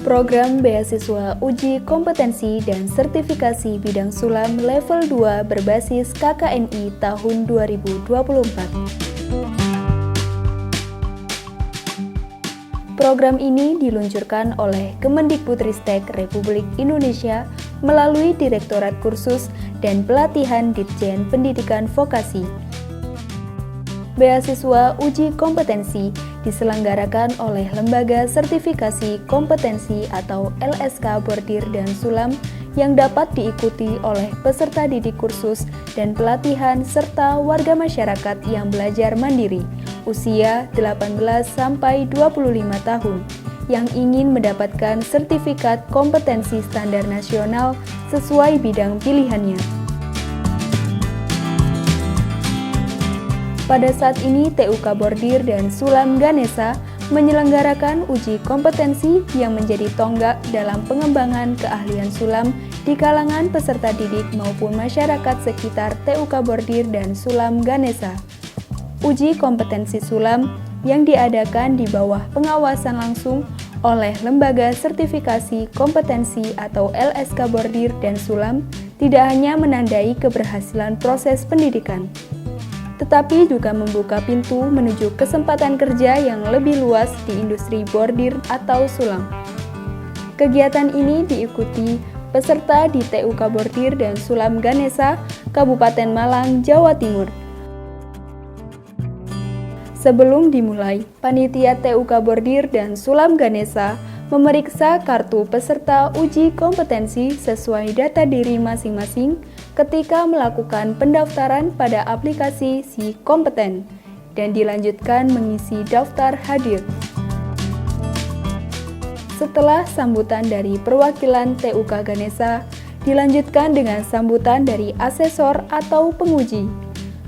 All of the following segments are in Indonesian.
Program Beasiswa Uji Kompetensi dan Sertifikasi Bidang Sulam Level 2 berbasis KKNI tahun 2024. Program ini diluncurkan oleh Kemendikbudristek Republik Indonesia melalui Direktorat Kursus dan Pelatihan Ditjen Pendidikan Vokasi. Beasiswa Uji Kompetensi diselenggarakan oleh Lembaga Sertifikasi Kompetensi atau LSK Bordir dan Sulam yang dapat diikuti oleh peserta didik kursus dan pelatihan serta warga masyarakat yang belajar mandiri usia 18-25 tahun yang ingin mendapatkan sertifikat kompetensi standar nasional sesuai bidang pilihannya. Pada saat ini, TUK Bordir dan Sulam Ganesha menyelenggarakan uji kompetensi yang menjadi tonggak dalam pengembangan keahlian sulam di kalangan peserta didik maupun masyarakat sekitar TUK Bordir dan Sulam Ganesha. Uji kompetensi sulam yang diadakan di bawah pengawasan langsung oleh Lembaga Sertifikasi Kompetensi atau LSK Bordir dan Sulam tidak hanya menandai keberhasilan proses pendidikan, tetapi juga membuka pintu menuju kesempatan kerja yang lebih luas di industri bordir atau sulam. Kegiatan ini diikuti peserta di TUK Bordir dan Sulam Ganesha, Kabupaten Malang, Jawa Timur. Sebelum dimulai, panitia TUK Bordir dan Sulam Ganesha memeriksa kartu peserta uji kompetensi sesuai data diri masing-masing ketika melakukan pendaftaran pada aplikasi Si Kompeten dan dilanjutkan mengisi daftar hadir. Setelah sambutan dari perwakilan TUK Ganesha, dilanjutkan dengan sambutan dari asesor atau penguji.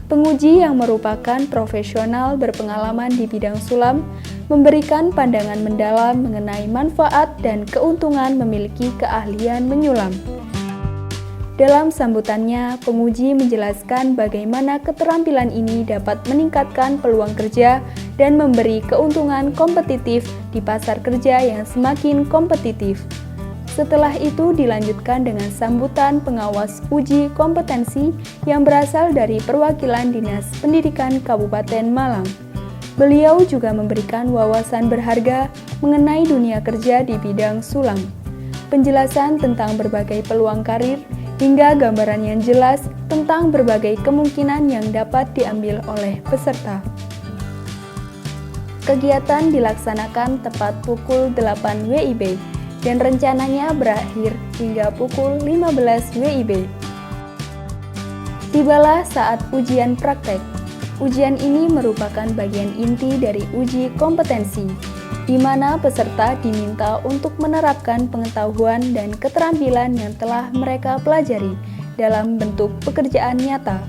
Penguji yang merupakan profesional berpengalaman di bidang sulam memberikan pandangan mendalam mengenai manfaat dan keuntungan memiliki keahlian menyulam. Dalam sambutannya, penguji menjelaskan bagaimana keterampilan ini dapat meningkatkan peluang kerja dan memberi keuntungan kompetitif di pasar kerja yang semakin kompetitif. Setelah itu dilanjutkan dengan sambutan pengawas uji kompetensi yang berasal dari perwakilan Dinas Pendidikan Kabupaten Malang. Beliau juga memberikan wawasan berharga mengenai dunia kerja di bidang sulam, penjelasan tentang berbagai peluang karir, hingga gambaran yang jelas tentang berbagai kemungkinan yang dapat diambil oleh peserta. Kegiatan dilaksanakan tepat pukul 8 WIB dan rencananya berakhir hingga pukul 15 WIB. Tibalah saat ujian praktek. Ujian ini merupakan bagian inti dari uji kompetensi, di mana peserta diminta untuk menerapkan pengetahuan dan keterampilan yang telah mereka pelajari dalam bentuk pekerjaan nyata.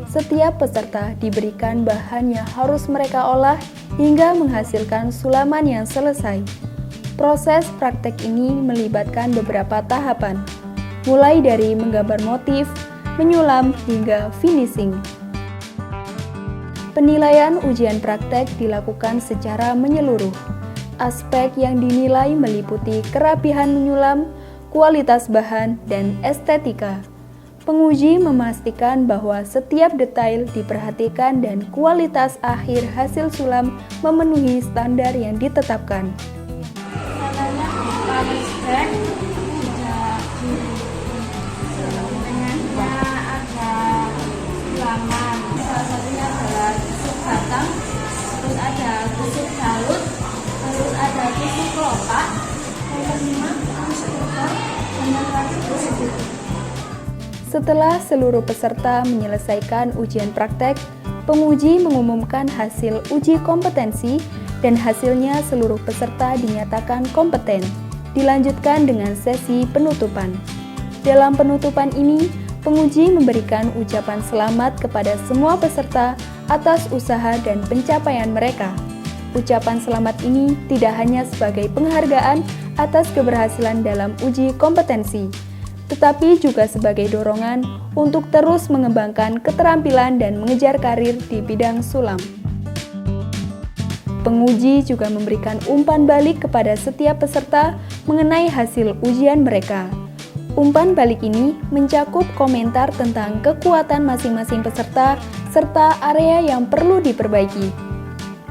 Setiap peserta diberikan bahan yang harus mereka olah hingga menghasilkan sulaman yang selesai. Proses praktek ini melibatkan beberapa tahapan, mulai dari menggambar motif, menyulam, hingga finishing. Penilaian ujian praktek dilakukan secara menyeluruh. Aspek yang dinilai meliputi kerapihan menyulam, kualitas bahan, dan estetika. Penguji memastikan bahwa setiap detail diperhatikan dan kualitas akhir hasil sulam memenuhi standar yang ditetapkan. Salah satunya adalah tusuk batang, terus ada tusuk balut, terus ada tusuk kelopak, yang kelima tusuk ekor, dan yang terakhir tusuk kuku. Setelah seluruh peserta menyelesaikan ujian praktek, penguji mengumumkan hasil uji kompetensi dan hasilnya seluruh peserta dinyatakan kompeten. Dilanjutkan dengan sesi penutupan. Dalam penutupan ini, penguji memberikan ucapan selamat kepada semua peserta atas usaha dan pencapaian mereka. Ucapan selamat ini tidak hanya sebagai penghargaan atas keberhasilan dalam uji kompetensi, tetapi juga sebagai dorongan untuk terus mengembangkan keterampilan dan mengejar karir di bidang sulam. Penguji juga memberikan umpan balik kepada setiap peserta mengenai hasil ujian mereka. Umpan balik ini mencakup komentar tentang kekuatan masing-masing peserta serta area yang perlu diperbaiki.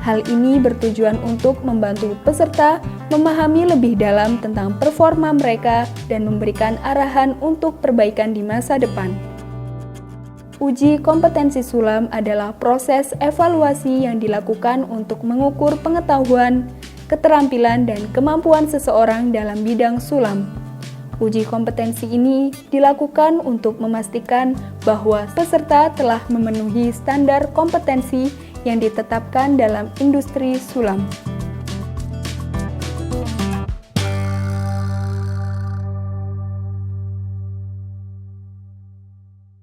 Hal ini bertujuan untuk membantu peserta memahami lebih dalam tentang performa mereka dan memberikan arahan untuk perbaikan di masa depan. Uji kompetensi sulam adalah proses evaluasi yang dilakukan untuk mengukur pengetahuan, keterampilan, dan kemampuan seseorang dalam bidang sulam. Uji kompetensi ini dilakukan untuk memastikan bahwa peserta telah memenuhi standar kompetensi yang ditetapkan dalam industri sulam.